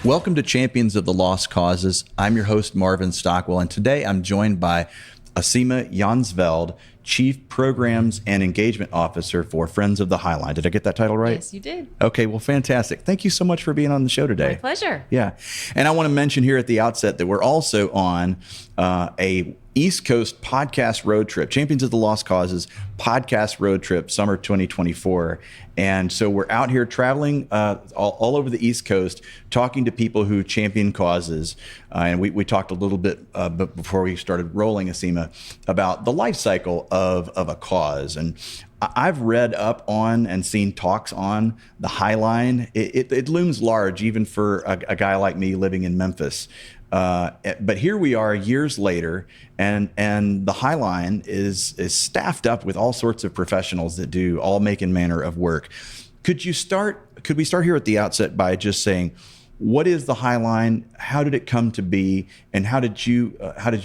Welcome to Champions of the Lost Causes. I'm your host, Marvin Stockwell, and today I'm joined by Asima Jansveld, Chief Programs and Engagement Officer for Friends of the Highline. Did I get that title right? Yes, you did. Okay, well, fantastic. Thank you so much for being on the show today. My pleasure. Yeah. And I want to mention here at the outset that we're also on a East Coast podcast road trip, Champions of the Lost Causes podcast road trip, summer 2024. And so we're out here traveling all over the East Coast, talking to people who champion causes. And we talked a little bit before we started rolling, Asima, about the life cycle of a cause. And I've read up on and seen talks on the Highline. It looms large, even for a guy like me living in Memphis. But here we are years later, and the Highline is staffed up with all sorts of professionals that do all make and manner of work. Could we start here at the outset by just saying, what is the Highline? How did it come to be? And how did you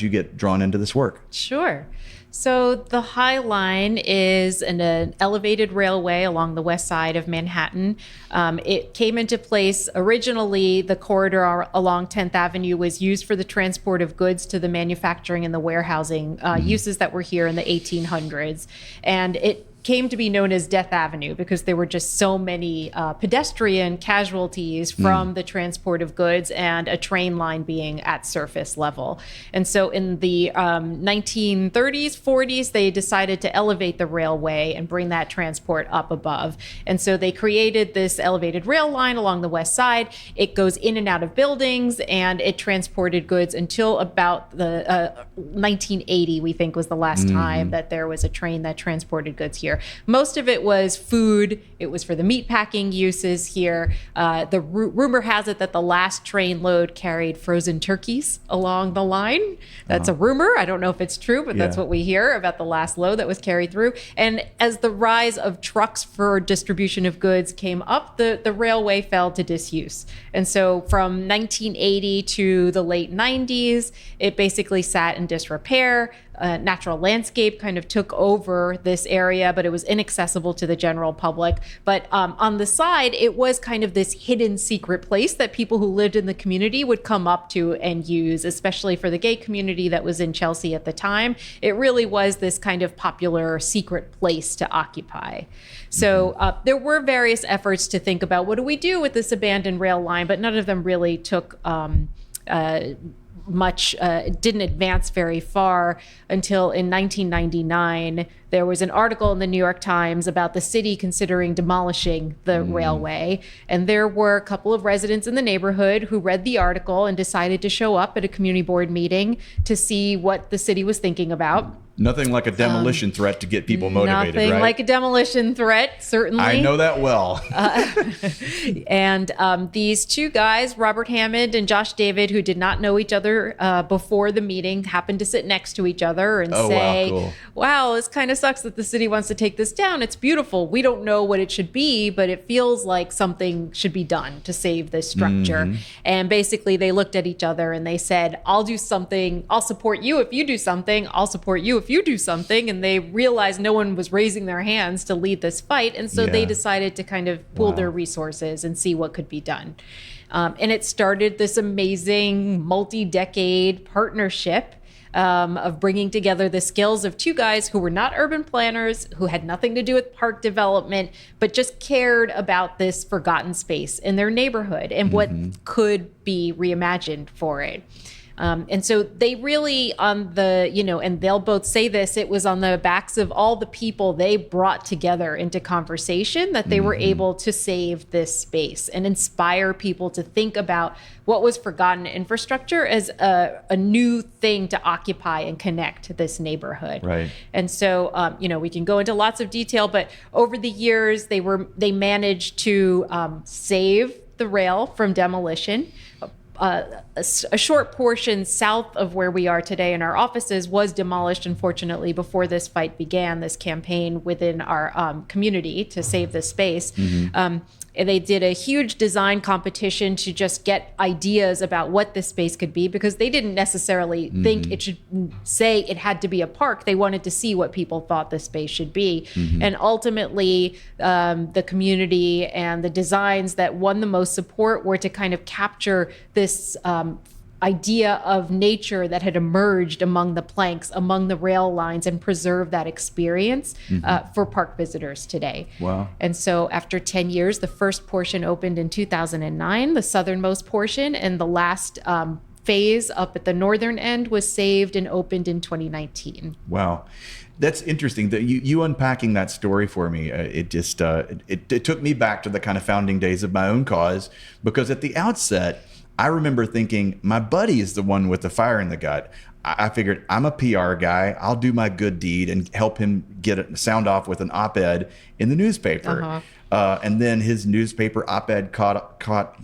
get drawn into this work? Sure. So the Highline is an elevated railway along the west side of Manhattan. It came into place originally. The corridor along 10th Avenue was used for the transport of goods to the manufacturing and the warehousing uses that were here in the 1800s. And it came to be known as Death Avenue because there were just so many pedestrian casualties from the transport of goods and a train line being at surface level. And so in the 1930s, 40s, they decided to elevate the railway and bring that transport up above. And so they created this elevated rail line along the west side. It goes in and out of buildings, and it transported goods until about the 1980, we think, was the last time that there was a train that transported goods here. Most of it was food. It was for the meatpacking uses here. The rumor has it that the last train load carried frozen turkeys along the line. That's a rumor. I don't know if it's true, but that's what we hear about the last load that was carried through. And as the rise of trucks for distribution of goods came up, the railway fell to disuse. And so from 1980 to the late 90s, it basically sat in disrepair. Natural landscape kind of took over this area, but it was inaccessible to the general public. But on the side, it was kind of this hidden secret place that people who lived in the community would come up to and use, especially for the gay community that was in Chelsea at the time. It really was this kind of popular secret place to occupy. So there were various efforts to think about what do we do with this abandoned rail line, but none of them really took it didn't advance very far until in 1999, there was an article in the New York Times about the city considering demolishing the railway. And there were a couple of residents in the neighborhood who read the article and decided to show up at a community board meeting to see what the city was thinking about. Nothing like a demolition threat to get people motivated, nothing right? like a demolition threat, certainly. I know that well. And these two guys, Robert Hammond and Josh David, who did not know each other before the meeting, happened to sit next to each other and say, wow, cool. Wow, this kind of sucks that the city wants to take this down. It's beautiful. We don't know what it should be, but it feels like something should be done to save this structure. And basically they looked at each other and they said, I'll do something. I'll support you if you do something. I'll support you if you do something. And they realized no one was raising their hands to lead this fight. And so they decided to kind of pool their resources and see what could be done. And it started this amazing multi-decade partnership of bringing together the skills of two guys who were not urban planners, who had nothing to do with park development, but just cared about this forgotten space in their neighborhood and what could be reimagined for it. And so they really and they'll both say this, it was on the backs of all the people they brought together into conversation that they were able to save this space and inspire people to think about what was forgotten infrastructure as a new thing to occupy and connect this neighborhood. Right. And so, we can go into lots of detail, but over the years, they managed to save the rail from demolition. a short portion south of where we are today in our offices was demolished, unfortunately, before this fight began, this campaign within our community to save the space. And they did a huge design competition to just get ideas about what this space could be, because they didn't necessarily think it should say it had to be a park. They wanted to see what people thought the space should be. And ultimately, the community and the designs that won the most support were to kind of capture this idea of nature that had emerged among the planks, among the rail lines, and preserve that experience for park visitors today. Wow. And so after 10 years, the first portion opened in 2009, the southernmost portion, and the last phase up at the northern end was saved and opened in 2019. Wow. That's interesting that you unpacking that story for me. It just it took me back to the kind of founding days of my own cause, because at the outset, I remember thinking my buddy is the one with the fire in the gut. I figured I'm a PR guy. I'll do my good deed and help him get it sound off with an op-ed in the newspaper. And then his newspaper op-ed caught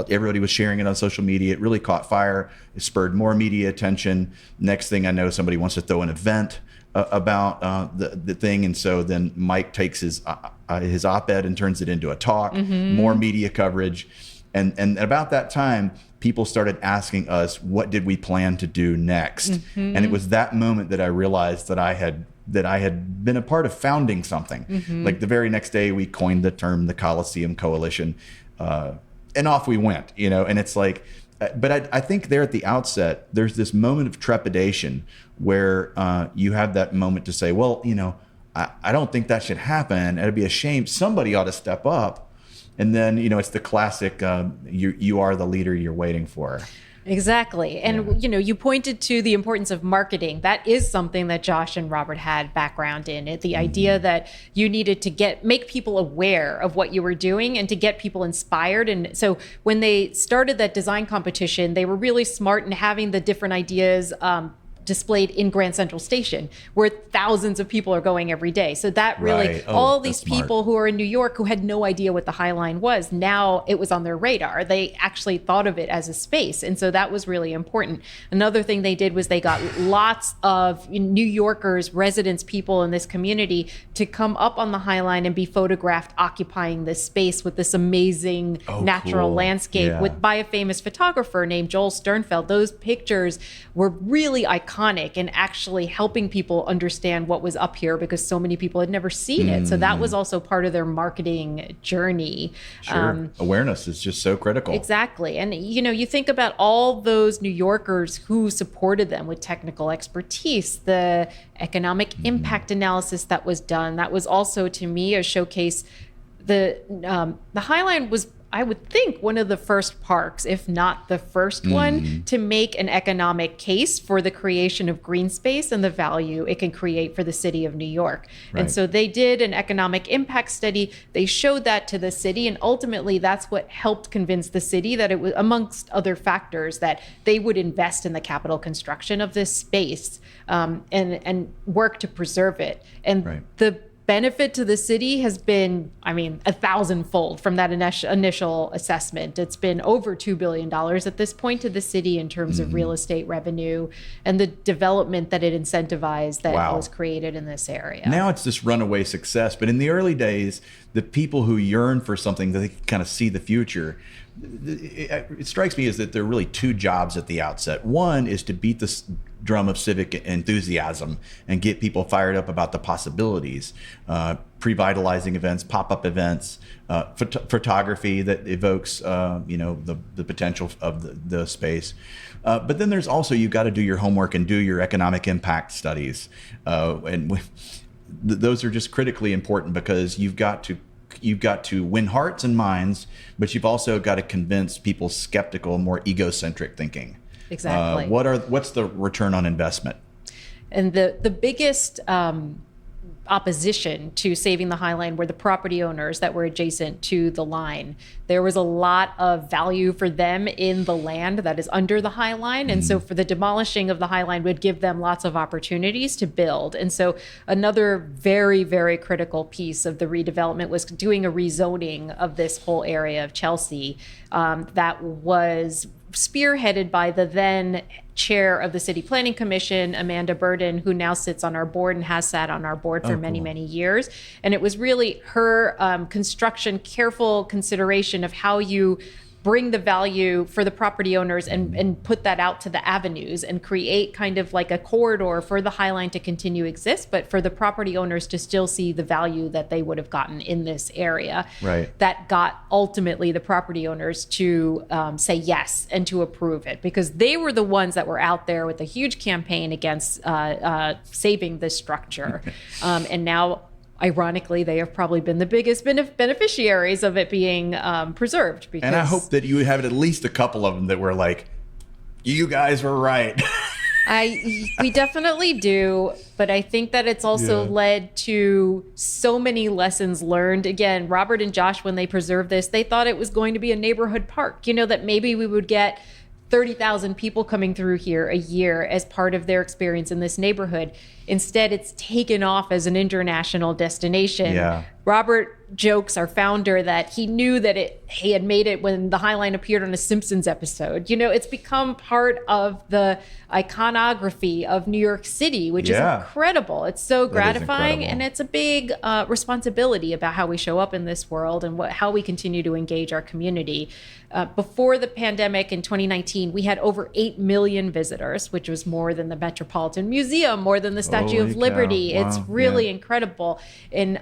everybody was sharing it on social media. It really caught fire. It spurred more media attention. Next thing I know, somebody wants to throw an event about the thing. And so then Mike takes his op-ed and turns it into a talk, more media coverage. And about that time, people started asking us, what did we plan to do next? And it was that moment that I realized that I had been a part of founding something. Like the very next day, we coined the term the Coliseum Coalition, and off we went, and it's like, but I think there at the outset, there's this moment of trepidation where you have that moment to say, well, I don't think that should happen. It'd be a shame. Somebody ought to step up. And then, it's the classic, you are the leader you're waiting for. Exactly. And, you pointed to the importance of marketing. That is something that Josh and Robert had background in. The idea that you needed to make people aware of what you were doing and to get people inspired. And so when they started that design competition, they were really smart in having the different ideas displayed in Grand Central Station, where thousands of people are going every day. So that really, all these people who are in New York who had no idea what the High Line was, now it was on their radar. They actually thought of it as a space. And so that was really important. Another thing they did was they got lots of New Yorkers, residents, people in this community to come up on the High Line and be photographed occupying this space with this amazing natural landscape by a famous photographer named Joel Sternfeld. Those pictures were really iconic and actually helping people understand what was up here, because so many people had never seen it. So that was also part of their marketing journey. Sure. Awareness is just so critical. Exactly. And, you think about all those New Yorkers who supported them with technical expertise, the economic impact analysis that was done. That was also, to me, a showcase. The High Line was, I would think, one of the first parks, if not the first one, to make an economic case for the creation of green space and the value it can create for the city of New York. Right. And so they did an economic impact study. They showed that to the city, and ultimately that's what helped convince the city that it was, amongst other factors, that they would invest in the capital construction of this space and work to preserve it. And the benefit to the city has been, 1,000-fold from that initial assessment. It's been over $2 billion at this point to the city in terms of real estate revenue and the development that it incentivized that was created in this area. Now it's this runaway success, but in the early days, the people who yearn for something that they can kind of see the future, it strikes me as that there are really two jobs at the outset. One is to beat the drum of civic enthusiasm and get people fired up about the possibilities, pre-vitalizing events, pop-up events, photography that evokes the potential of the space. But then there's also, you've got to do your homework and do your economic impact studies. Those are just critically important, because you've got to win hearts and minds, but you've also got to convince people skeptical, more egocentric thinking. Exactly. What's the return on investment? And the biggest opposition to saving the High Line were the property owners that were adjacent to the line. There was a lot of value for them in the land that is under the High Line. And so for the demolishing of the High Line would give them lots of opportunities to build. And so another very, very critical piece of the redevelopment was doing a rezoning of this whole area of Chelsea that was spearheaded by the then chair of the City Planning Commission, Amanda Burden, who now sits on our board and has sat on our board for many, many years. And it was really her careful consideration of how you bring the value for the property owners and put that out to the avenues and create kind of like a corridor for the High Line to continue to exist, but for the property owners to still see the value that they would have gotten in this area. Right. That got ultimately the property owners to say yes and to approve it, because they were the ones that were out there with a huge campaign against saving this structure. And now, ironically, they have probably been the biggest beneficiaries of it being preserved. Because, and I hope that you have at least a couple of them that were like, you guys were right. We definitely do, but I think that it's also led to so many lessons learned. Again, Robert and Josh, when they preserved this, they thought it was going to be a neighborhood park, that maybe we would get 30,000 people coming through here a year as part of their experience in this neighborhood. Instead, it's taken off as an international destination. Yeah. Robert jokes, our founder, that he knew that he had made it when the High Line appeared on a Simpsons episode. It's become part of the iconography of New York City, which is incredible. It's so gratifying, and it's a big responsibility about how we show up in this world and how we continue to engage our community. Before the pandemic in 2019, we had over 8 million visitors, which was more than the Metropolitan Museum, more than the Statue of Liberty. Wow. It's really incredible. And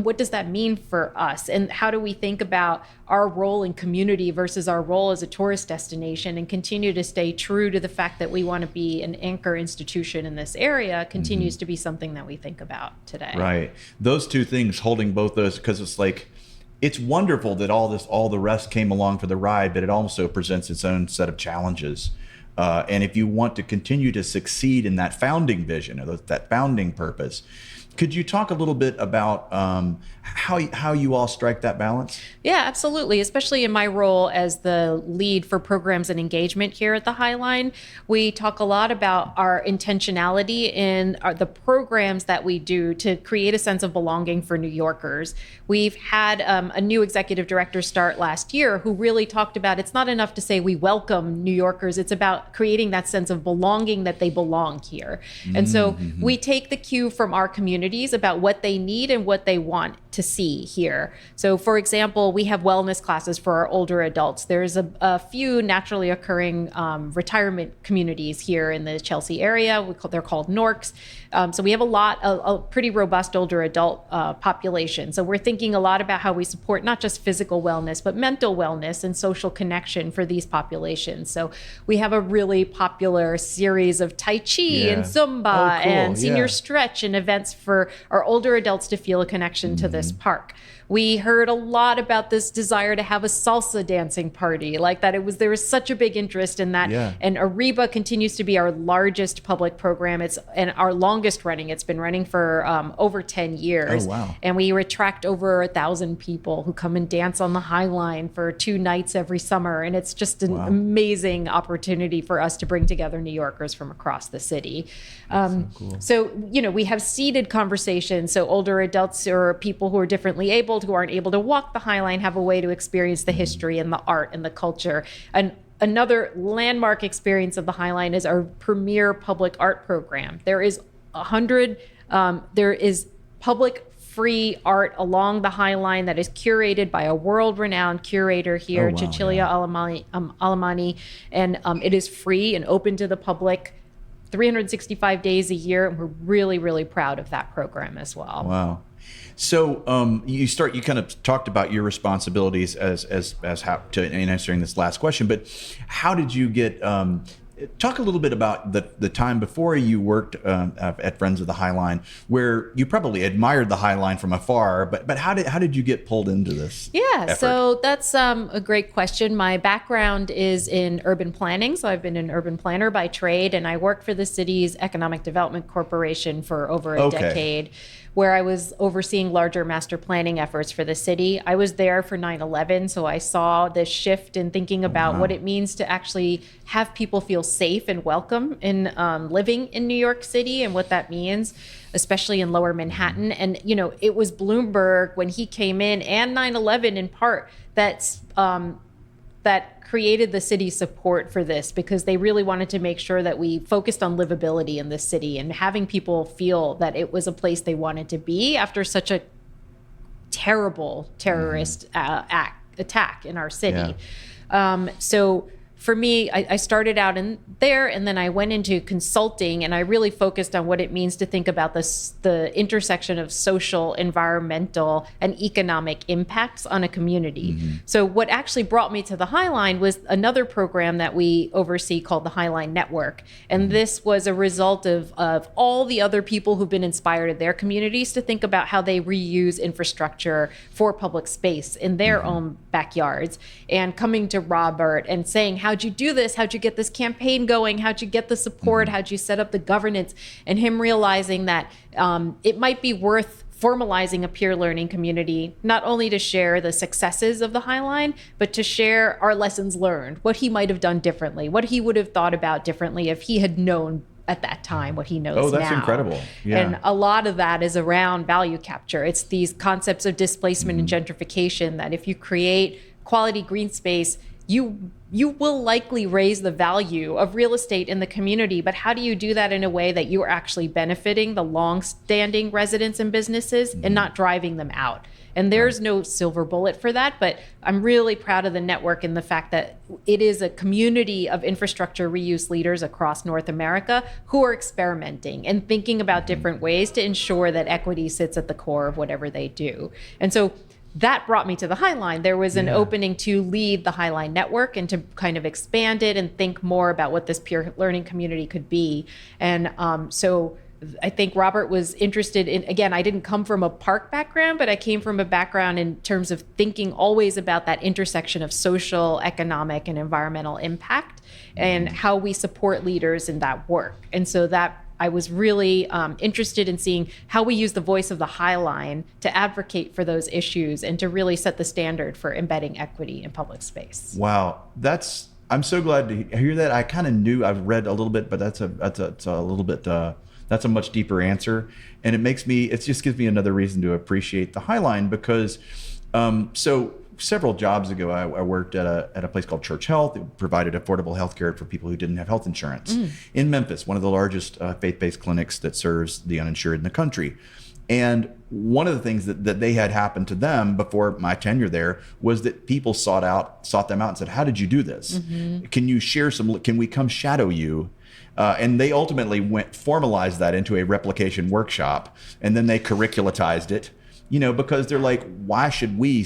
what does that mean for us? And how do we think about our role in community versus our role as a tourist destination, and continue to stay true to the fact that we want to be an anchor institution in this area continues to be something that we think about today. Right. Those two things, holding both those, because it's like, it's wonderful that all the rest came along for the ride, but it also presents its own set of challenges. And if you want to continue to succeed in that founding vision, or that founding purpose, could you talk a little bit about how you all strike that balance? Yeah, absolutely. Especially in my role as the lead for programs and engagement here at the High Line, we talk a lot about our intentionality in the programs that we do to create a sense of belonging for New Yorkers. We've had a new executive director start last year who really talked about it's not enough to say we welcome New Yorkers. It's about creating that sense of belonging, that they belong here. And so we take the cue from our communities about what they need and what they want to see here. So, for example, we have wellness classes for our older adults. There's a few naturally occurring retirement communities here in the Chelsea area. They're called NORCs. So we have a pretty robust older adult population. So we're thinking a lot about how we support not just physical wellness, but mental wellness and social connection for these populations. So we have a really popular series of Tai Chi and Zumba and senior stretch and events for our older adults to feel a connection to this park. We heard a lot about this desire to have a salsa dancing party, like that. There was such a big interest in that. Yeah. And Ariba continues to be our largest public program. And our longest running. It's been running for over 10 years. Oh, wow. And we attract over 1,000 people who come and dance on the High Line for 2 nights every summer. And it's just an amazing opportunity for us to bring together New Yorkers from across the city. So cool. So, we have seated conversations. So older adults or people who are differently abled, who aren't able to walk the High Line, have a way to experience the history and the art and the culture. And another landmark experience of the High Line is our premier public art program. There is public free art along the High Line that is curated by a world-renowned curator here, Cecilia Alamani, and it is free and open to the public 365 days a year, and we're really, really proud of that program as well. Wow. So you kind of talked about your responsibilities as how to in answering this last question, but how did you get? Talk a little bit about the time before you worked at Friends of the High Line, where you probably admired the High Line from afar, but how did you get pulled into this? Yeah, effort? So that's a great question. My background is in urban planning, so I've been an urban planner by trade, and I worked for the city's Economic Development Corporation for over a decade, where I was overseeing larger master planning efforts for the city. I was there for 9/11, so I saw this shift in thinking about what it means to actually have people feel safe and welcome in living in New York City, and what that means, especially in Lower Manhattan. And it was Bloomberg when he came in, and 9/11 in part, that that created the city's support for this, because they really wanted to make sure that we focused on livability in this city and having people feel that it was a place they wanted to be after such a terrible terrorist attack in our city. So for me, I started out in there, and then I went into consulting, and I really focused on what it means to think about the intersection of social, environmental, and economic impacts on a community. So what actually brought me to the Highline was another program that we oversee called the Highline Network. And this was a result of all the other people who've been inspired in their communities to think about how they reuse infrastructure for public space in their own backyards, and coming to Robert and saying, how'd you do this? How'd you get this campaign going? How'd you get the support? How'd you set up the governance? And him realizing that it might be worth formalizing a peer learning community, not only to share the successes of the Highline, but to share our lessons learned, what he might have done differently, what he would have thought about differently if he had known at that time what he knows now. Oh, that's incredible. Yeah. And a lot of that is around value capture. It's these concepts of displacement and gentrification, that if you create quality green space, you will likely raise the value of real estate in the community. But how do you do that in a way that you are actually benefiting the long-standing residents and businesses and not driving them out? And there's no silver bullet for that, but I'm really proud of the network and the fact that it is a community of infrastructure reuse leaders across North America who are experimenting and thinking about different ways to ensure that equity sits at the core of whatever they do. And so that brought me to the Highline. There was an opening to lead the Highline Network and to kind of expand it and think more about what this peer learning community could be. And so I think Robert was interested in, again, I didn't come from a park background, but I came from a background in terms of thinking always about that intersection of social, economic, and environmental impact and how we support leaders in that work. And so that I was really interested in seeing how we use the voice of the Highline to advocate for those issues and to really set the standard for embedding equity in public space. Wow. I'm so glad to hear that. I kind of knew, I've read a little bit, but that's a little bit, that's a much deeper answer. And it just gives me another reason to appreciate the Highline, because so several jobs ago, I worked at a place called Church Health. It provided affordable health care for people who didn't have health insurance in Memphis, one of the largest faith-based clinics that serves the uninsured in the country. And one of the things that they had happened to them before my tenure there was that people sought them out and said, how did you do this? Can you share can we come shadow you? And they ultimately formalized that into a replication workshop, and then they curriculatized it, because they're like, why should we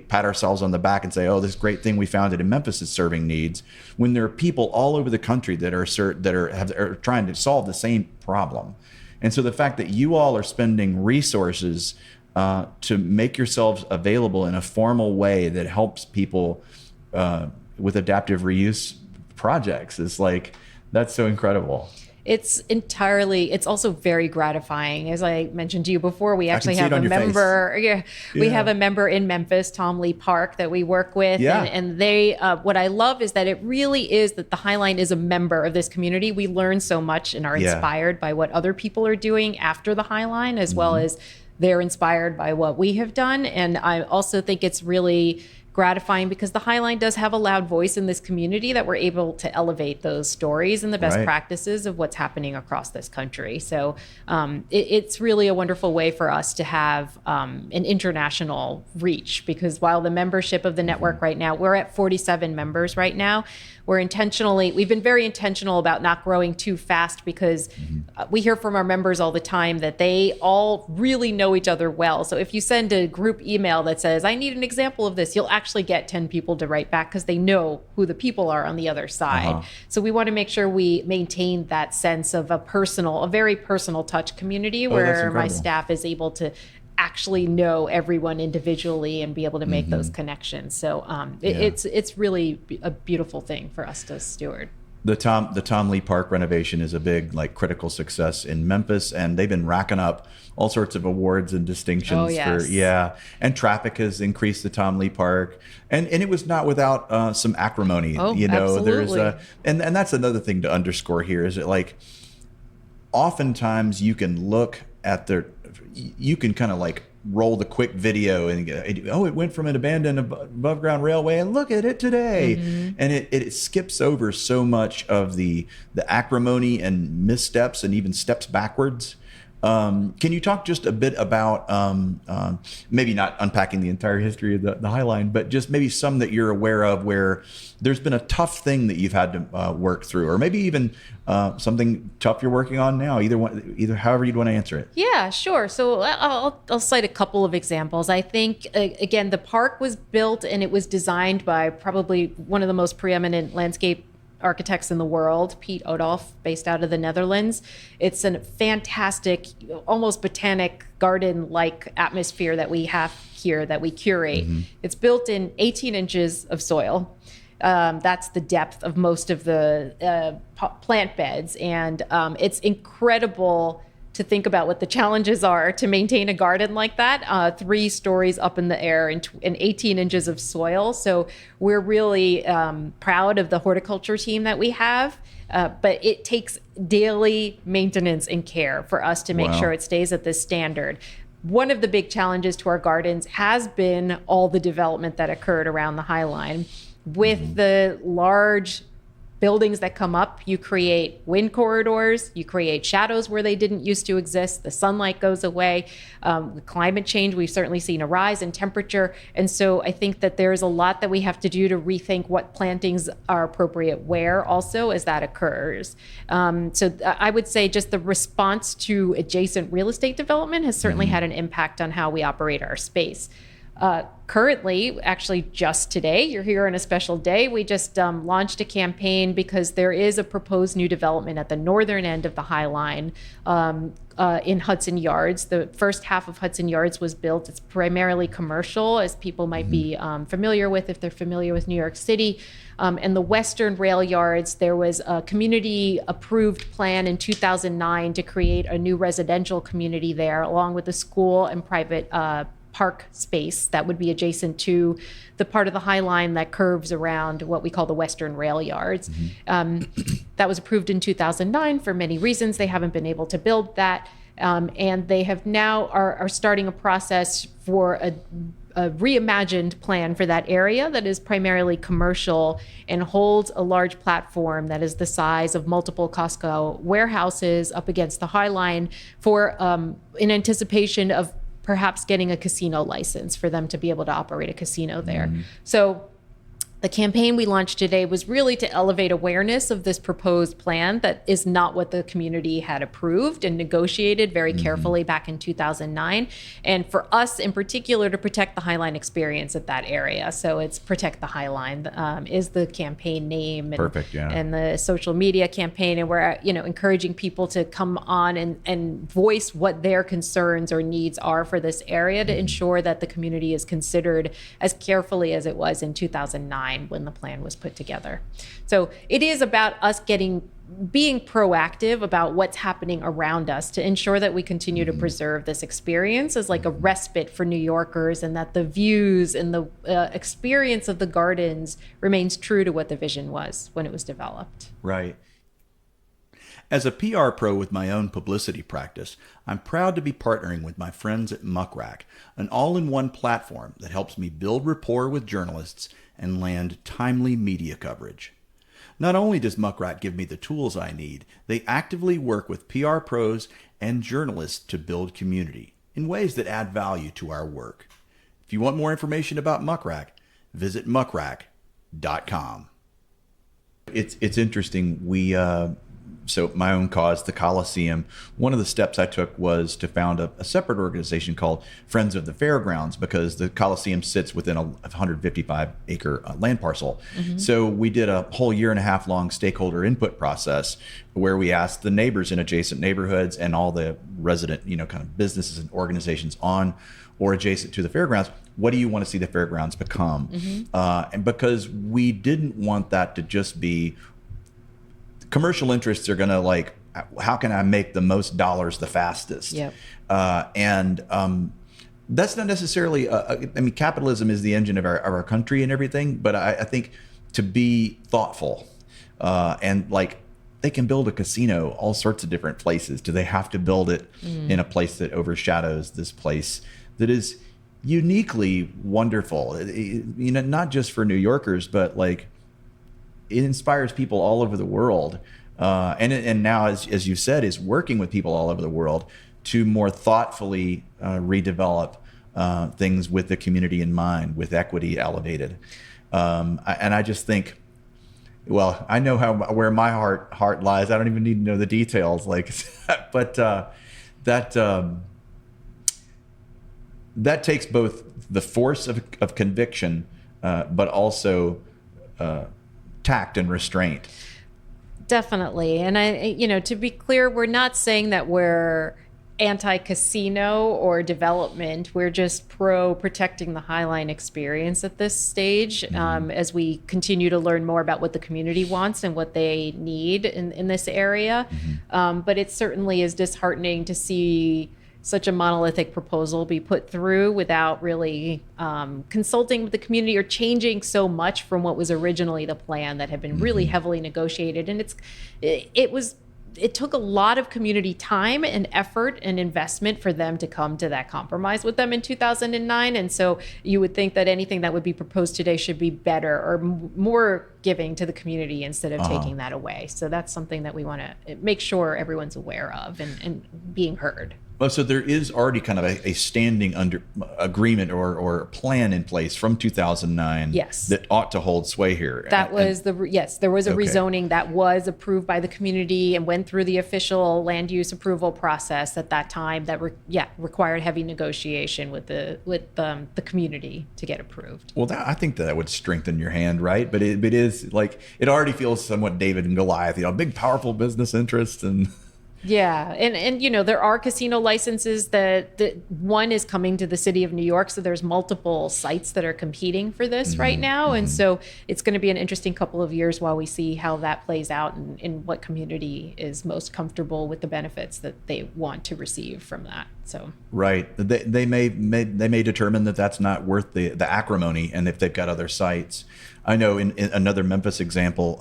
pat ourselves on the back and say, oh, this great thing we founded in Memphis is serving needs, when there are people all over the country that are trying to solve the same problem. And so the fact that you all are spending resources to make yourselves available in a formal way that helps people with adaptive reuse projects is that's so incredible. It's also very gratifying. As I mentioned to you before, we actually have a member. We have a member in Memphis, Tom Lee Park, that we work with. Yeah. And they, what I love is that it really is that the Highline is a member of this community. We learn so much and are inspired by what other people are doing after the Highline, as well as they're inspired by what we have done. And I also think it's really gratifying because the Highline does have a loud voice in this community that we're able to elevate those stories and the best practices of what's happening across this country. So it's really a wonderful way for us to have an international reach, because while the membership of the network right now, we're at 47 members right now. We've been very intentional about not growing too fast, because we hear from our members all the time that they all really know each other well. So if you send a group email that says, I need an example of this, you'll actually get 10 people to write back because they know who the people are on the other side. So we want to make sure we maintain that sense of a very personal touch community where my staff is able to actually know everyone individually and be able to make those connections. So it's really a beautiful thing for us to steward. The Tom Lee Park renovation is a big critical success in Memphis, and they've been racking up all sorts of awards and distinctions and traffic has increased the Tom Lee Park, and it was not without some acrimony. Absolutely. There's and that's another thing to underscore here is that oftentimes you can look at you can kind of roll the quick video and go, oh, it went from an abandoned above ground railway and look at it today. And it skips over so much of the acrimony and missteps and even steps backwards. Can you talk just a bit about maybe not unpacking the entire history of the High Line, but just maybe some that you're aware of where there's been a tough thing that you've had to work through, or maybe even something tough you're working on now, either however you'd want to answer it. Yeah, sure. So I'll cite a couple of examples. I think, again, the park was built and it was designed by probably one of the most preeminent landscape architects in the world, Piet Oudolf, based out of the Netherlands. It's a fantastic, almost botanic garden-like atmosphere that we have here that we curate. It's built in 18 inches of soil. That's the depth of most of the plant beds. And it's incredible to think about what the challenges are to maintain a garden like that, 3 stories up in the air and 18 inches of soil. So we're really proud of the horticulture team that we have, but it takes daily maintenance and care for us to make sure it stays at this standard. One of the big challenges to our gardens has been all the development that occurred around the High Line. With the large buildings that come up, you create wind corridors, you create shadows where they didn't used to exist, the sunlight goes away. With climate change, we've certainly seen a rise in temperature. And so I think that there's a lot that we have to do to rethink what plantings are appropriate where also as that occurs. So I would say just the response to adjacent real estate development has certainly had an impact on how we operate our space. Currently, actually just today, you're here on a special day, we just launched a campaign because there is a proposed new development at the northern end of the High Line in Hudson Yards. The first half of Hudson Yards was built. It's primarily commercial, as people might be familiar with if they're familiar with New York City. And the western rail yards, there was a community approved plan in 2009 to create a new residential community there, along with a school and private park space that would be adjacent to the part of the High Line that curves around what we call the western rail yards. That was approved in 2009 for many reasons. They haven't been able to build that. And they have now are starting a process for a reimagined plan for that area that is primarily commercial and holds a large platform that is the size of multiple Costco warehouses up against the High Line for in anticipation of perhaps getting a casino license for them to be able to operate a casino there. So the campaign we launched today was really to elevate awareness of this proposed plan that is not what the community had approved and negotiated very carefully back in 2009. And for us in particular, to protect the High Line experience at that area. So it's Protect the High Line is the campaign name. And, Perfect, yeah. And the social media campaign. And we're encouraging people to come on and voice what their concerns or needs are for this area to ensure that the community is considered as carefully as it was in 2009. When the plan was put together. So it is about us being proactive about what's happening around us to ensure that we continue to preserve this experience as like a respite for New Yorkers, and that the views and the experience of the gardens remains true to what the vision was when it was developed. Right. As a PR pro with my own publicity practice, I'm proud to be partnering with my friends at Muckrack, an all-in-one platform that helps me build rapport with journalists and land timely media coverage. Not only does Muckrack give me the tools I need, they actively work with PR pros and journalists to build community in ways that add value to our work. If you want more information about Muckrack, visit muckrack.com. It's interesting. So my own cause, the Coliseum, one of the steps I took was to found a separate organization called Friends of the Fairgrounds, because the Coliseum sits within a 155-acre land parcel. So we did a whole 1.5 year long stakeholder input process where we asked the neighbors in adjacent neighborhoods and all the resident, kind of businesses and organizations on or adjacent to the fairgrounds, what do you want to see the fairgrounds become? And because we didn't want that to just be commercial interests are going to how can I make the most dollars the fastest? Yep. That's not necessarily, capitalism is the engine of our country and everything, but I think to be thoughtful and they can build a casino all sorts of different places. Do they have to build it in a place that overshadows this place that is uniquely wonderful. Not just for New Yorkers, but like it inspires people all over the world. And now, as you said, is working with people all over the world to more thoughtfully redevelop things with the community in mind, with equity elevated. And I just think, well, I know where my heart lies. I don't even need to know the details, but that takes both the force of conviction, but also tact and restraint. Definitely. And to be clear, we're not saying that we're anti-casino or development. We're just pro protecting the Highline experience at this stage, as we continue to learn more about what the community wants and what they need in this area. But it certainly is disheartening to see such a monolithic proposal be put through without really consulting with the community or changing so much from what was originally the plan that had been really heavily negotiated. And it took a lot of community time and effort and investment for them to come to that compromise with them in 2009. And so you would think that anything that would be proposed today should be better or more giving to the community instead of taking that away. So that's something that we want to make sure everyone's aware of and being heard. Well, so there is already kind of a standing under agreement or plan in place from 2009 that ought to hold sway here. There was a rezoning that was approved by the community and went through the official land use approval process at that time that required heavy negotiation with the community to get approved. Well, I think that would strengthen your hand, right? But it is like, it already feels somewhat David and Goliath, big powerful business interests and... Yeah. And there are casino licenses that one is coming to the city of New York. So there's multiple sites that are competing for this right now. And so it's going to be an interesting couple of years while we see how that plays out and what community is most comfortable with the benefits that they want to receive from that. So right. They may determine that that's not worth the acrimony, and if they've got other sites. I know in another Memphis example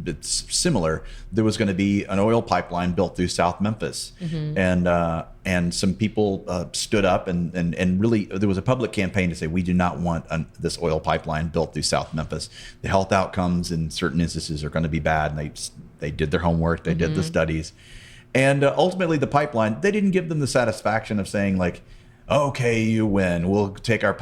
it's similar. There was going to be an oil pipeline built through South Memphis, and some people stood up and really there was a public campaign to say we do not want this oil pipeline built through South Memphis. The health outcomes in certain instances are going to be bad, and they did their homework, they did the studies, and ultimately the pipeline, they didn't give them the satisfaction of saying like, okay, you win, we'll take our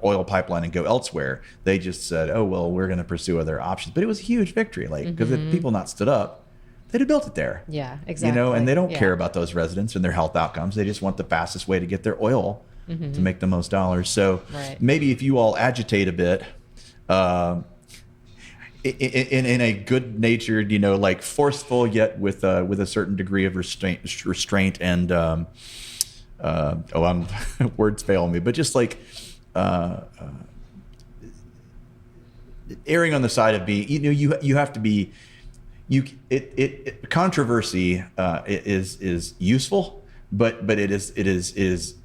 oil pipeline and go elsewhere. They just said, oh, well, we're going to pursue other options. But it was a huge victory, because if people not stood up, they'd have built it there. Yeah, exactly. And they don't care about those residents and their health outcomes. They just want the fastest way to get their oil to make the most dollars. So maybe if you all agitate a bit, in a good-natured, forceful yet with a certain degree of restraint and words fail me, but just erring on the side of being, you have to be, controversy is useful, but it is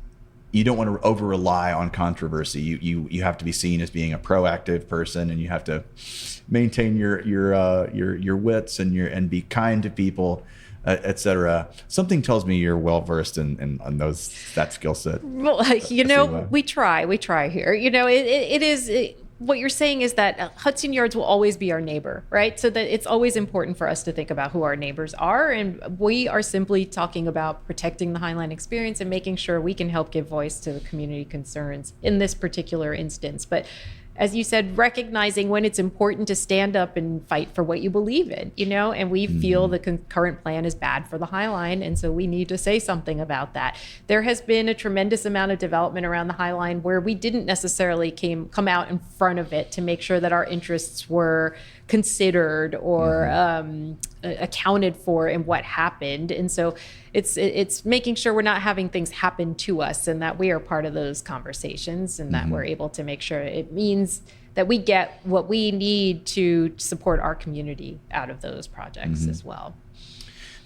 you don't want to over rely on controversy. You have to be seen as being a proactive person, and you have to maintain your wits and be kind to people, etc. Something tells me you're well versed in that skill set. Well, we try here. What you're saying is that Hudson Yards will always be our neighbor, right? So that it's always important for us to think about who our neighbors are, and we are simply talking about protecting the Highline experience and making sure we can help give voice to the community concerns in this particular instance. But as you said, recognizing when it's important to stand up and fight for what you believe in, and we feel the current plan is bad for the Highline, and so we need to say something about that. There has been a tremendous amount of development around the Highline where we didn't necessarily come out in front of it to make sure that our interests were considered or accounted for in what happened. And so it's making sure we're not having things happen to us, and that we are part of those conversations, and that we're able to make sure it means that we get what we need to support our community out of those projects as well.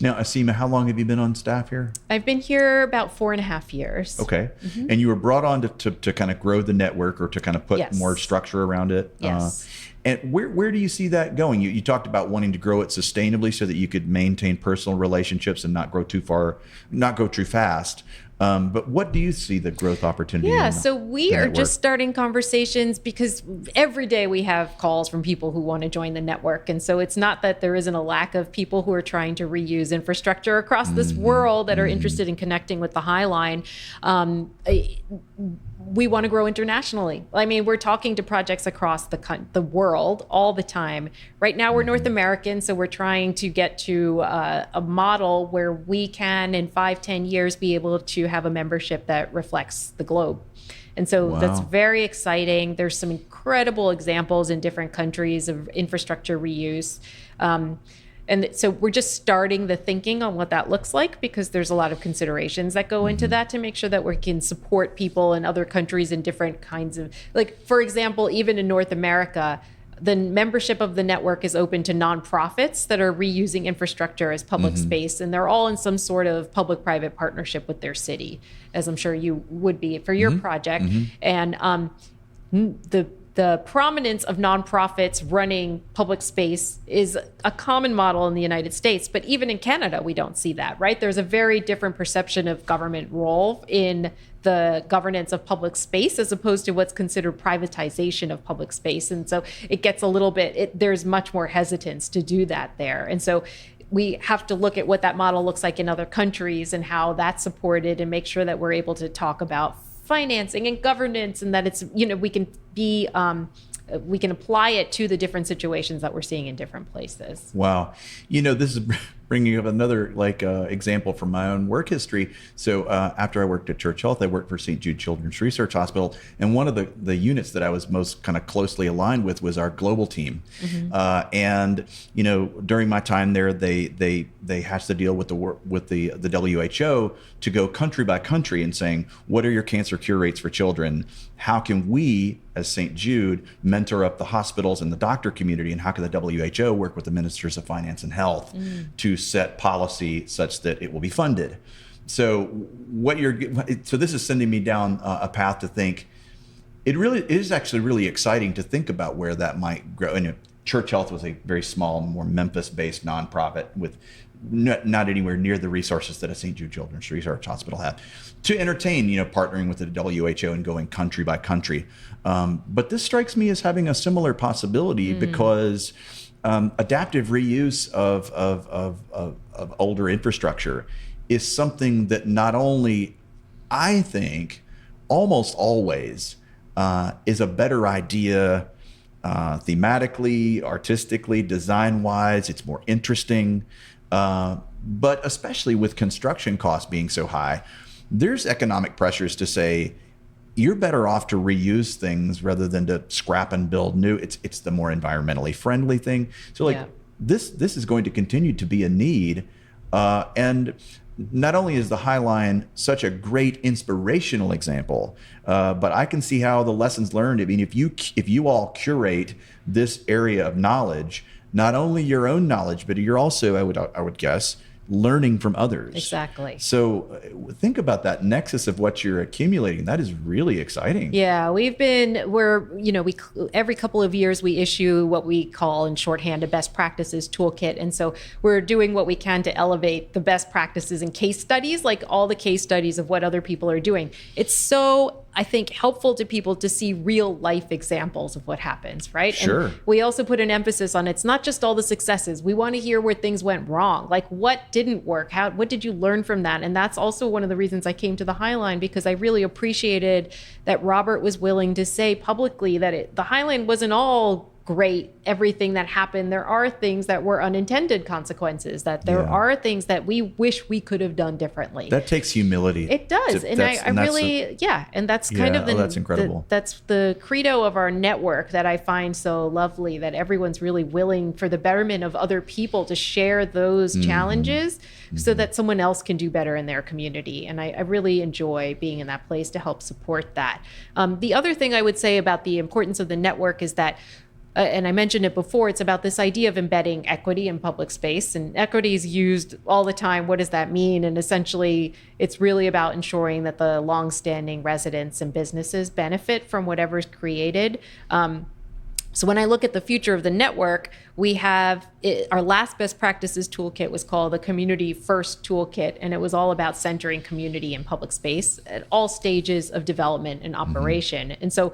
Now, Asima, how long have you been on staff here? I've been here about 4.5 years. Okay. And you were brought on to kind of grow the network, or to kind of put more structure around it. Yes. And where do you see that going? You talked about wanting to grow it sustainably so that you could maintain personal relationships and not grow too fast. But what do you see the growth opportunity? Yeah, so we are just starting conversations because every day we have calls from people who want to join the network. And so it's not that there isn't a lack of people who are trying to reuse infrastructure across this world that are interested in connecting with the High Line. We want to grow internationally. I mean, we're talking to projects across the world all the time. Right now, we're North American, so we're trying to get to a model where we can, in 5-10 years, be able to have a membership that reflects the globe. And so that's very exciting. There's some incredible examples in different countries of infrastructure reuse. And so we're just starting the thinking on what that looks like, because there's a lot of considerations that go into that to make sure that we can support people in other countries in different kinds of, like, for example, even in North America, the membership of the network is open to nonprofits that are reusing infrastructure as public space, and they're all in some sort of public-private partnership with their city, as I'm sure you would be for your project. And the prominence of nonprofits running public space is a common model in the United States, but even in Canada, we don't see that, right? There's a very different perception of government role in the governance of public space as opposed to what's considered privatization of public space. And so it gets a little bit, there's much more hesitance to do that there. And so we have to look at what that model looks like in other countries and how that's supported, and make sure that we're able to talk about financing and governance, and that it's, we can be we can apply it to the different situations that we're seeing in different places. Wow. This is bringing up another example from my own work history. So after I worked at Church Health, I worked for St. Jude Children's Research Hospital. And one of the units that I was most kind of closely aligned with was our global team. And, during my time there, they had to deal with the WHO to go country by country and saying, what are your cancer cure rates for children? How can we, as St. Jude, mentor up the hospitals and the doctor community? And how can the WHO work with the ministers of finance and health to set policy such that it will be funded? So this is sending me down a path to think it is actually really exciting to think about where that might grow. And Church Health was a very small, more Memphis-based nonprofit with not anywhere near the resources that a St. Jude Children's Research Hospital had to entertain, partnering with the WHO and going country by country. But this strikes me as having a similar possibility because adaptive reuse of older infrastructure is something that not only, I think, almost always is a better idea thematically, artistically, design-wise. It's more interesting. But especially with construction costs being so high, there's economic pressures to say you're better off to reuse things rather than to scrap and build new. It's the more environmentally friendly thing. So this is going to continue to be a need. And not only is the High Line such a great inspirational example, but I can see how the lessons learned. I mean, if you all curate this area of knowledge, not only your own knowledge, but you're also, I would guess, learning from others. Exactly. So think about that nexus of what you're accumulating. That is really exciting. Yeah, every couple of years we issue what we call in shorthand a best practices toolkit. And so we're doing what we can to elevate the best practices and case studies, like all the case studies of what other people are doing. It's so, I think, helpful to people to see real life examples of what happens, right? Sure. And we also put an emphasis on it's not just all the successes. We want to hear where things went wrong. Like, what didn't work? What did you learn from that? And that's also one of the reasons I came to the High Line, because I really appreciated that Robert was willing to say publicly that the High Line wasn't all great, everything that happened. There are things that were unintended consequences, that there are things that we wish we could have done differently. That takes humility. It does. And that's kind of that's incredible. That's the credo of our network that I find so lovely, that everyone's really willing for the betterment of other people to share those challenges so that someone else can do better in their community. And I really enjoy being in that place to help support that. The other thing I would say about the importance of the network is that and I mentioned it before, it's about this idea of embedding equity in public space. And equity is used all the time. What does that mean? And essentially, it's really about ensuring that the longstanding residents and businesses benefit from whatever's created. So when I look at the future of the network, we have our last best practices toolkit was called the Community First Toolkit, and it was all about centering community in public space at all stages of development and operation. And so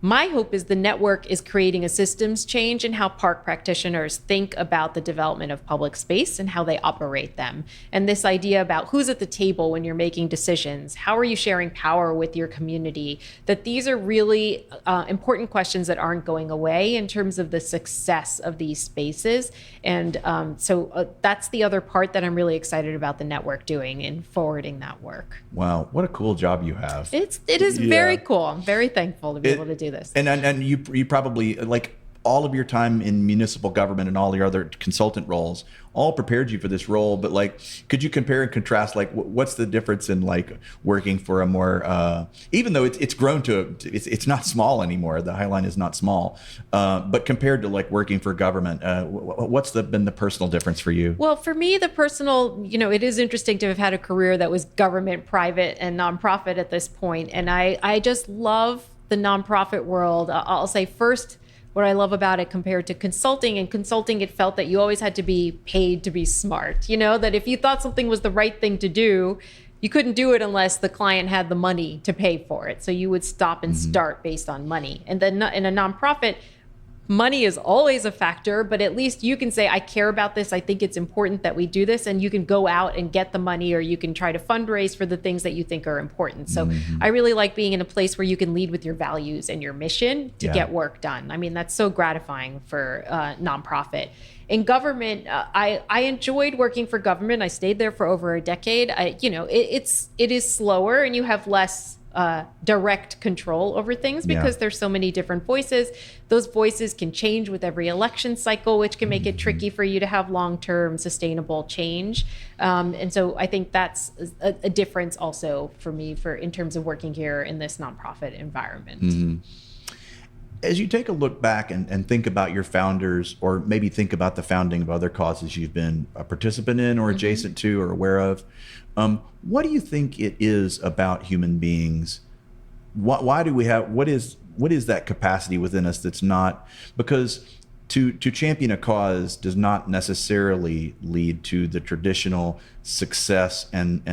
my hope is the network is creating a systems change in how park practitioners think about the development of public space and how they operate them. And this idea about who's at the table when you're making decisions, how are you sharing power with your community, that these are really important questions that aren't going away in terms of the success of these spaces. And so that's the other part that I'm really excited about the network doing in forwarding that work. Wow, what a cool job you have. It is very cool. I'm very thankful to be able to do this. And you probably, like, all of your time in municipal government and all your other consultant roles all prepared you for this role. But, like, could you compare and contrast, like, what's the difference in, like, working for a more, even though it's grown to, it's not small anymore. The High Line is not small, but compared to, like, working for government, what's been the personal difference for you? Well, for me, the personal, it is interesting to have had a career that was government, private, and nonprofit at this point. And I just love the nonprofit world. I'll say first, what I love about it compared to consulting. In consulting, it felt that you always had to be paid to be smart. That if you thought something was the right thing to do, you couldn't do it unless the client had the money to pay for it. So you would stop and start based on money. And then in a nonprofit, money is always a factor, but at least you can say, I care about this. I think it's important that we do this. And you can go out and get the money, or you can try to fundraise for the things that you think are important. So I really like being in a place where you can lead with your values and your mission to get work done. I mean, that's so gratifying for nonprofit. In government, I enjoyed working for government. I stayed there for over a decade. It is slower, and you have less direct control over things because there's so many different voices. Those voices can change with every election cycle, which can make it tricky for you to have long-term sustainable change. And so I think that's a difference also for me in terms of working here in this nonprofit environment. As you take a look back and think about your founders, or maybe think about the founding of other causes you've been a participant in or adjacent to or aware of, what do you think it is about human beings? Why do we have, what is that capacity within us that's not, because to champion a cause does not necessarily lead to the traditional success and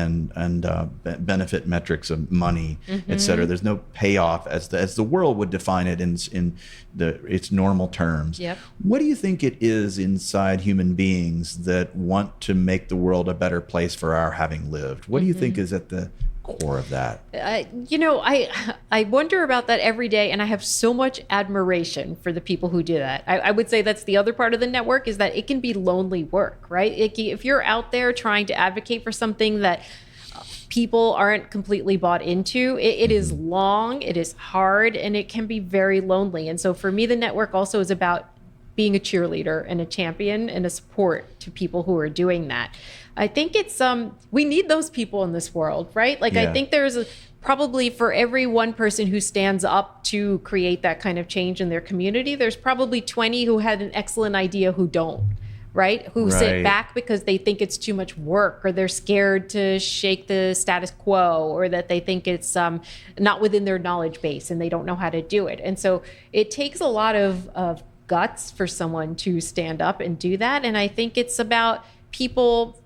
benefit metrics of money, et cetera. There's no payoff as the world would define it in its normal terms. Yep. What do you think it is inside human beings that want to make the world a better place for our having lived? What do you think is at the core of that? I wonder about that every day, and I have so much admiration for the people who do that. I would say that's the other part of the network, is that it can be lonely work, right? If you're out there trying to advocate for something that people aren't completely bought into, it is long, it is hard, and it can be very lonely. And so for me, the network also is about being a cheerleader and a champion and a support to people who are doing that. I think it's we need those people in this world, right? I think there's probably for every one person who stands up to create that kind of change in their community, there's probably 20 who had an excellent idea who don't, right? Who sit back because they think it's too much work, or they're scared to shake the status quo, or that they think it's not within their knowledge base and they don't know how to do it. And so it takes a lot of guts for someone to stand up and do that. And I think it's about people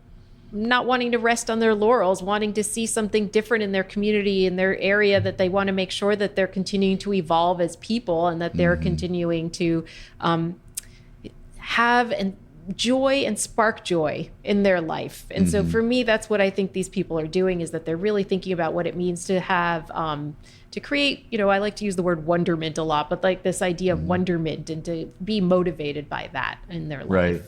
not wanting to rest on their laurels, wanting to see something different in their community, in their area, that they want to make sure that they're continuing to evolve as people, and that they're continuing to have joy and spark joy in their life. And so for me, that's what I think these people are doing, is that they're really thinking about what it means to have to create, I like to use the word wonderment a lot, but like this idea of wonderment, and to be motivated by that in their life. Right.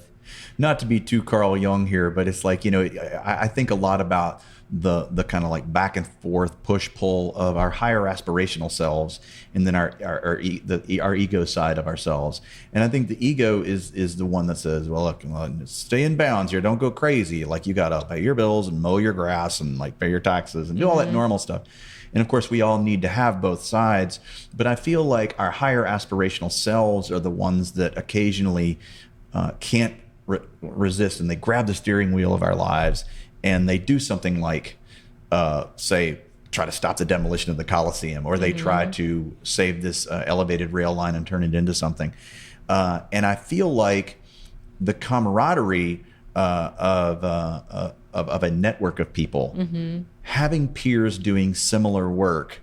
Not to be too Carl Jung here, but it's like, I think a lot about the kind of like back and forth push-pull of our higher aspirational selves, and then our ego side of ourselves. And I think the ego is the one that says, well, look, stay in bounds here, don't go crazy, like you gotta pay your bills and mow your grass and like pay your taxes and do all that normal stuff. And of course, we all need to have both sides, but I feel like our higher aspirational selves are the ones that occasionally can't resist, and they grab the steering wheel of our lives, and they do something like say try to stop the demolition of the Coliseum, or they try to save this elevated rail line and turn it into something. And I feel like the camaraderie of a network of people, having peers doing similar work,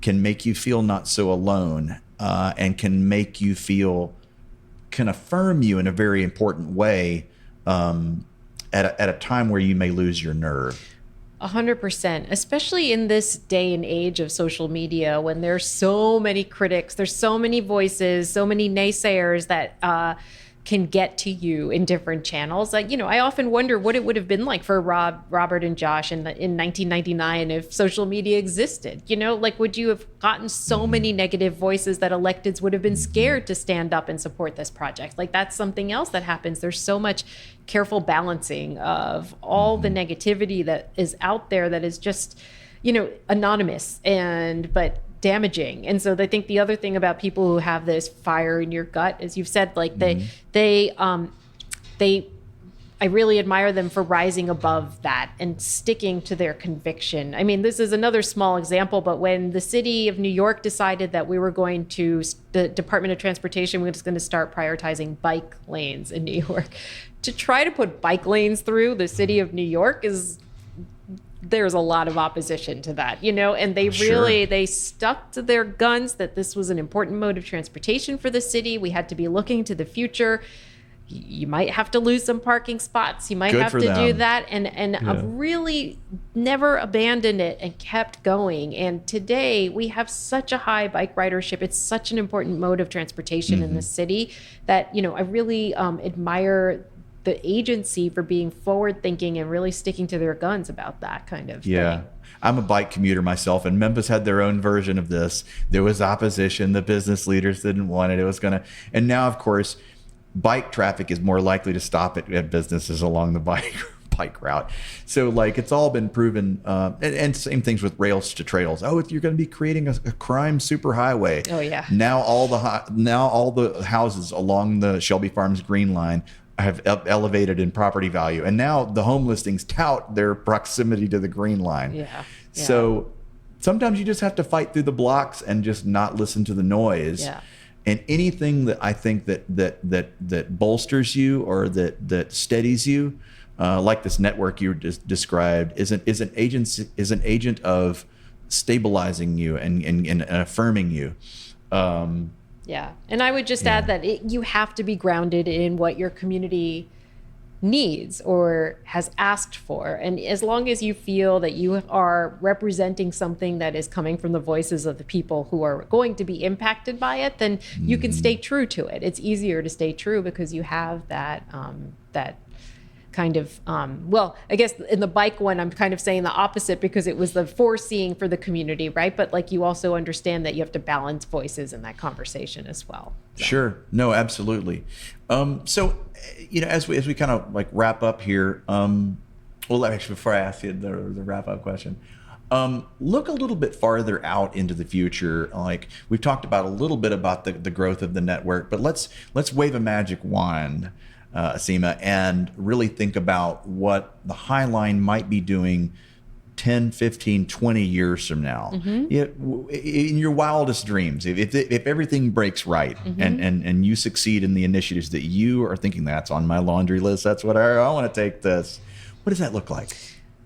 can make you feel not so alone, and can make you feel, can affirm you in a very important way at a time where you may lose your nerve. 100%, especially in this day and age of social media, when there's so many critics, there's so many voices, so many naysayers that can get to you in different channels. Like, I often wonder what it would have been like for Robert and Josh in 1999 if social media existed. Like, would you have gotten so many negative voices that electeds would have been scared to stand up and support this project? Like, that's something else that happens. There's so much careful balancing of all the negativity that is out there that is just, anonymous but damaging. And so I think the other thing about people who have this fire in your gut, as you've said, like I really admire them for rising above that and sticking to their conviction. I mean, this is another small example, but when the city of New York decided that the Department of Transportation was going to start prioritizing bike lanes in New York, to try to put bike lanes through the city of New York there's a lot of opposition to that, and they stuck to their guns that this was an important mode of transportation for the city. We had to be looking to the future. You might have to lose some parking spots. You might have to do that. And I've really never abandoned it and kept going. And today we have such a high bike ridership. It's such an important mode of transportation in the city that, I really admire the agency for being forward thinking and really sticking to their guns about that kind of thing. I'm a bike commuter myself, and Memphis had their own version of this. There was opposition. The business leaders didn't want it. And now, of course, bike traffic is more likely to stop at businesses along the bike route. So it's all been proven, and same things with rails to trails. Oh, you're going to be creating a crime superhighway. Oh yeah. Now all the houses along the Shelby Farms Green Line have elevated in property value, and now the home listings tout their proximity to the Green Line. Yeah. So sometimes you just have to fight through the blocks and just not listen to the noise. Yeah. And anything that I think that bolsters you or that steadies you, like this network you just described, is an agent of stabilizing you and affirming you. Yeah. And I would just add that you have to be grounded in what your community needs or has asked for. And as long as you feel that you are representing something that is coming from the voices of the people who are going to be impacted by it, then you can stay true to it. It's easier to stay true because you have that kind of, I guess in the bike one, I'm kind of saying the opposite because it was the foreseeing for the community, right? But you also understand that you have to balance voices in that conversation as well. So. Sure. No, absolutely. So, as we kind of wrap up here, actually, before I ask you the wrap up question, look a little bit farther out into the future. We've talked about a little bit about the growth of the network, but let's wave a magic wand, Asima, and really think about what the High Line might be doing 10, 15, 20 years from now. In your wildest dreams, if everything breaks right and you succeed in the initiatives that you are thinking, that's on my laundry list, that's what I want to take this. What does that look like?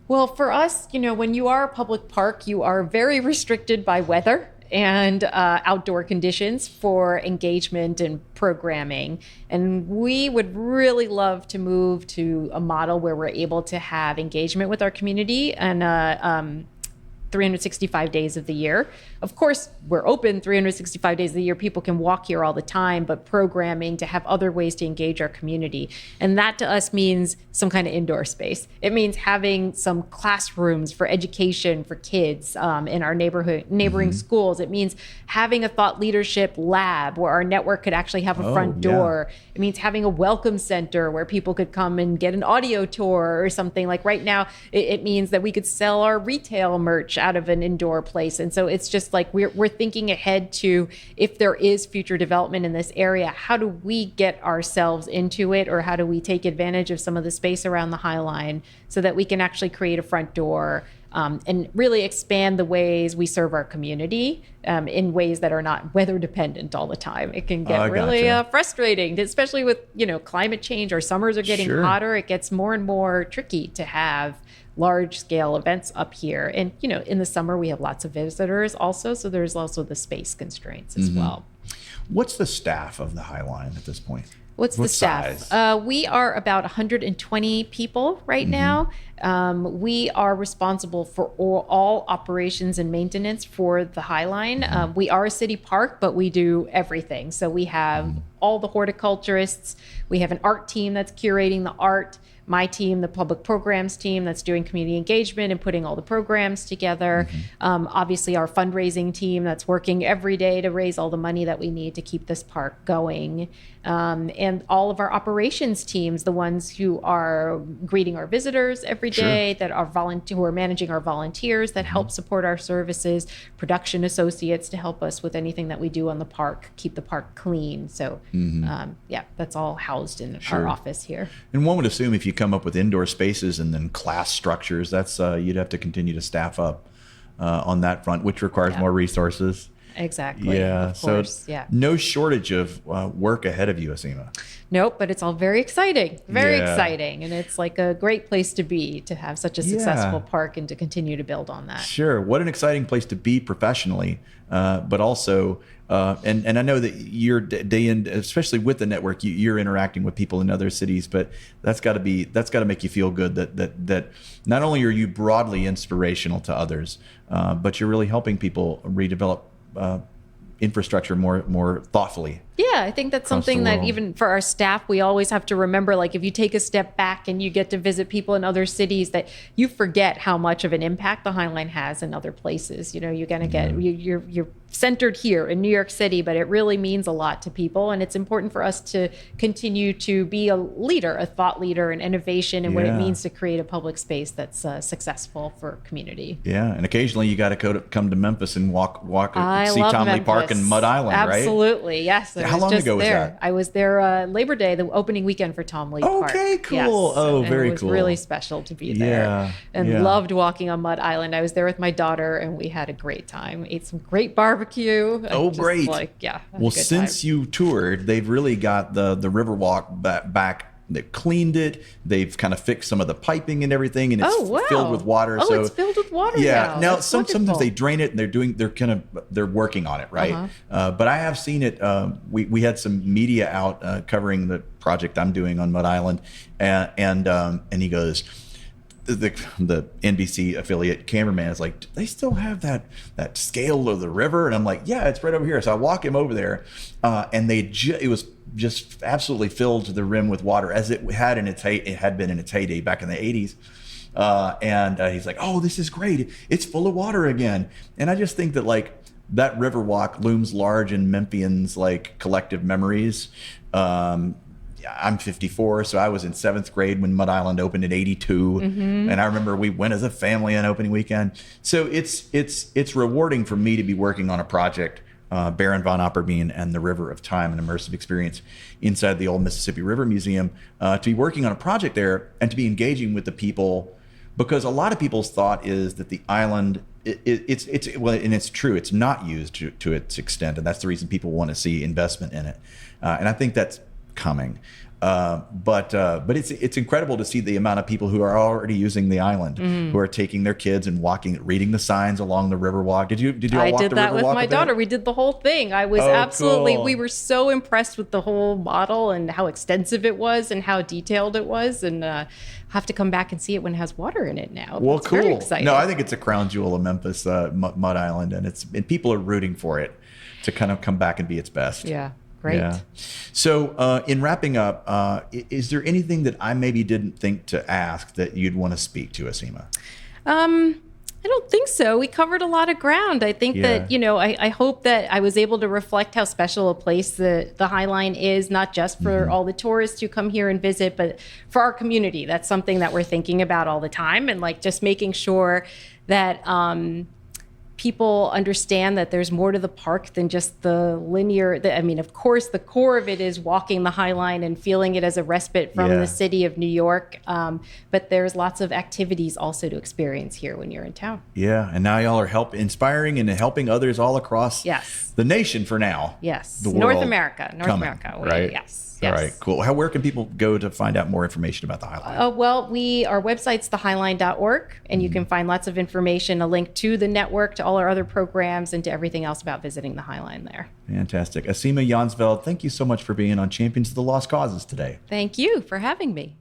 Well, for us, when you are a public park, you are very restricted by weather and outdoor conditions for engagement and programming. And we would really love to move to a model where we're able to have engagement with our community and 365 days of the year. Of course, we're open 365 days of the year. People can walk here all the time, but programming to have other ways to engage our community. And that to us means some kind of indoor space. It means having some classrooms for education for kids in our neighboring schools. It means having a thought leadership lab where our network could actually have a front door. It means having a welcome center where people could come and get an audio tour or something. Like right now, it means that we could sell our retail merch out of an indoor place. And so it's just like we're thinking ahead to, if there is future development in this area, how do we get ourselves into it, or how do we take advantage of some of the space around the High Line so that we can actually create a front door and really expand the ways we serve our community in ways that are not weather dependent all the time. It can get really frustrating, especially with, climate change. Our summers are getting hotter. It gets more and more tricky to have large scale events up here. And, in the summer we have lots of visitors also. So there's also the space constraints as well. What's the staff of the High Line at this point? What's the staff? We are about 120 people right now. We are responsible for all operations and maintenance for the High Line. We are a city park, but we do everything. So we have all the horticulturists. We have an art team that's curating the art. My team, the public programs team, that's doing community engagement and putting all the programs together. Obviously, our fundraising team that's working every day to raise all the money that we need to keep this park going. And all of our operations teams, the ones who are greeting our visitors every day, that are who are managing our volunteers that help support our services, production associates to help us with anything that we do on the park, keep the park clean. So that's all housed in our office here. And one would assume if you come up with indoor spaces and then class structures, that's you'd have to continue to staff up on that front, which requires more resources. Exactly. Yeah. Of course. So no shortage of work ahead of you, Asima. Nope, but it's all very exciting. Very exciting. And it's like a great place to be, to have such a successful park and to continue to build on that. Sure. What an exciting place to be professionally, but also, and I know that you're day in, especially with the network, you're interacting with people in other cities, but that's got to make you feel good that not only are you broadly inspirational to others, but you're really helping people redevelop infrastructure more thoughtfully. Yeah, I think that's something that even for our staff, we always have to remember, like if you take a step back and you get to visit people in other cities, that you forget how much of an impact the High Line has in other places. You're going to get, you're centered here in New York City, but it really means a lot to people. And it's important for us to continue to be a leader, a thought leader in innovation and what it means to create a public space that's successful for community. Yeah, and occasionally you got to come to Memphis and walk see Tom Lee Park and Mud Island, right? Absolutely, yes. How long ago was that? I was there Labor Day, the opening weekend for Tom Lee Park. Okay, cool. Yes. Oh, very cool. It was really special to be there. And loved walking on Mud Island. I was there with my daughter and we had a great time. Ate some great barbecue. Great. Well, since you toured, they've really got the Riverwalk back. They've cleaned it. They've kind of fixed some of the piping and everything, and it's filled with water. So it's filled with water now. Now sometimes they drain it, and they're working on it, right? But I have seen it. We had some media out covering the project I'm doing on Mud Island, and he goes, the NBC affiliate cameraman is like, do they still have that scale of the river? And I'm like, yeah, it's right over here. So I walk him over there, and it was just absolutely filled to the rim with water, as it had been in its heyday back in the 80s. And he's like, oh, this is great. It's full of water again. And I just think that that Riverwalk looms large in Memphians' collective memories. I'm 54, so I was in 7th grade when Mud Island opened in 82. And I remember we went as a family on opening weekend. So it's rewarding for me to be working on a project, Baron von Opperbein and the River of Time, an immersive experience inside the old Mississippi River Museum, to be working on a project there and to be engaging with the people, because a lot of people's thought is that the island, it's true, it's not used to its extent, and that's the reason people want to see investment in it. And I think that's coming. But it's incredible to see the amount of people who are already using the island, who are taking their kids and reading the signs along the Riverwalk. Did you all walk the Riverwalk? I did that with my daughter. We did the whole thing. I was cool. We were so impressed with the whole model and how extensive it was and how detailed it was, and have to come back and see it when it has water in it now. Well, it's cool. Very exciting. No, I think it's a crown jewel of Memphis, Mud Island, and people are rooting for it to kind of come back and be its best. Yeah. Great. Yeah. So in wrapping up, is there anything that I maybe didn't think to ask that you'd want to speak to, Asima? I don't think so. We covered a lot of ground. I think that, I hope that I was able to reflect how special a place the High Line is, not just for all the tourists who come here and visit, but for our community. That's something that we're thinking about all the time, and just making sure that people understand that there's more to the park than just the linear. Of course, the core of it is walking the High Line and feeling it as a respite from the city of New York. But there's lots of activities also to experience here when you're in town. Yeah, and now y'all are inspiring and helping others all across the nation for now. Yes, the North world America, right? Yes. All right, cool. Where can people go to find out more information about the High Line? Our website's thehighline.org, and you can find lots of information, a link to the network, to all our other programs, and to everything else about visiting the High Line there. Fantastic. Asima Jansveld, thank you so much for being on Champions of the Lost Causes today. Thank you for having me.